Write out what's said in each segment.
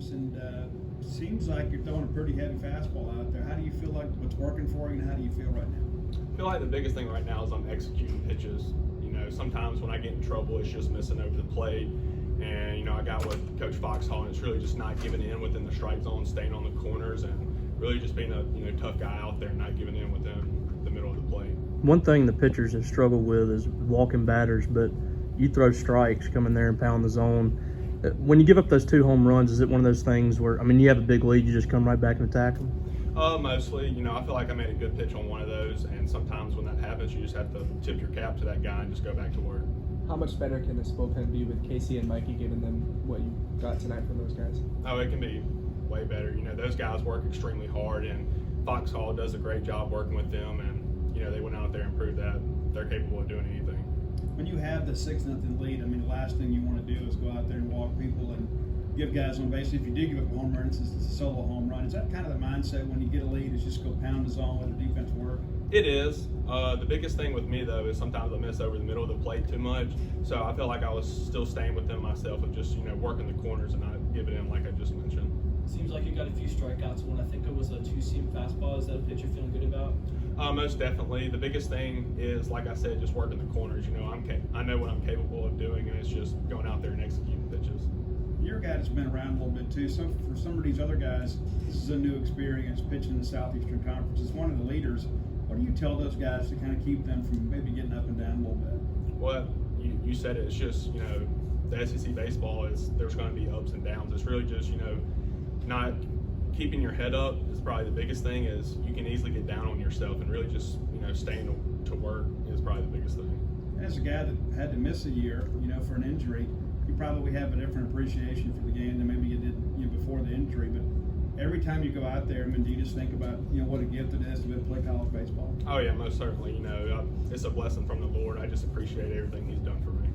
games, and seems like you're throwing a pretty heavy fastball out there. How do you feel like what's working for you, and how do you feel right now? I feel like the biggest thing right now is I'm executing pitches. Sometimes when I get in trouble, it's just missing over the plate. And, I got with Coach Foxhall, and it's really just not giving in within the strike zone, staying on the corners, and really just being a tough guy out there and not giving in within the middle of the plate. One thing the pitchers have struggled with is walking batters, but you throw strikes, come in there and pound the zone. When you give up those 2 home runs, is it one of those things where, you have a big lead, you just come right back and attack them? Mostly. I feel like I made a good pitch on one of those, and sometimes when that happens, you just have to tip your cap to that guy and just go back to work. How much better can this bullpen be with Casey and Mikey, giving them what you got tonight from those guys? Oh, it can be way better. Those guys work extremely hard, and Foxhall does a great job working with them, and, they went out there and proved that they're capable of doing anything. When you have the 6-0 lead, the last thing you want to do is go out there and walk people and give guys on base. If you do give up a home run, it's a solo home run. Is that kind of the mindset when you get a lead, is just go pound the zone, let the defense work? It is. The biggest thing with me, though, is sometimes I miss over the middle of the plate too much. So I feel like I was still staying within myself of just, working the corners and not giving in like I just mentioned. Seems like you got a few strikeouts. One, I think it was a 2-seam fastball. Is that a pitch you're feeling good about? Most definitely. The biggest thing is, like I said, just working the corners. I know what I'm capable of doing, and it's just going out there and executing pitches. You're a guy that's been around a little bit too. So for some of these other guys, this is a new experience pitching in the Southeastern Conference. It's one of the leaders. What do you tell those guys to kind of keep them from maybe getting up and down a little bit? Well, you said it. It's just, the SEC baseball there's going to be ups and downs. It's really just, not keeping your head up is probably the biggest thing. Is you can easily get down on yourself, and really just, staying to work is probably the biggest thing. And as a guy that had to miss a year, for an injury, you probably have a different appreciation for the game than maybe you did before the injury. But every time you go out there, do you just think about what a gift it is to be able to play college baseball? Oh yeah, most certainly. It's a blessing from the Lord. I just appreciate everything He's done for me.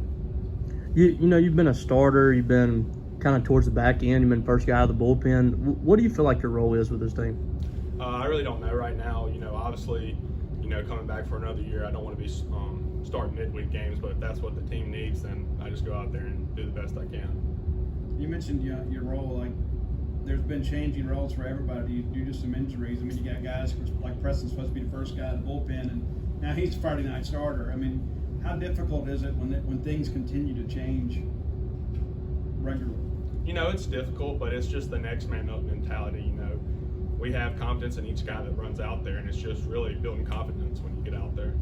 You've been a starter. You've been kind of towards the back end. You've been first guy out of the bullpen. What do you feel like your role is with this team? I really don't know right now. Obviously, coming back for another year, I don't want to be starting midweek games, but if that's what the team needs, then I just go out there and do the best I can. You mentioned your role, like there's been changing roles for everybody due to some injuries. You got guys like Preston's supposed to be the first guy in the bullpen, and now he's a Friday night starter. How difficult is it when things continue to change regularly? It's difficult, but it's just the next man up mentality. We have confidence in each guy that runs out there, and it's just really building confidence when you get out there.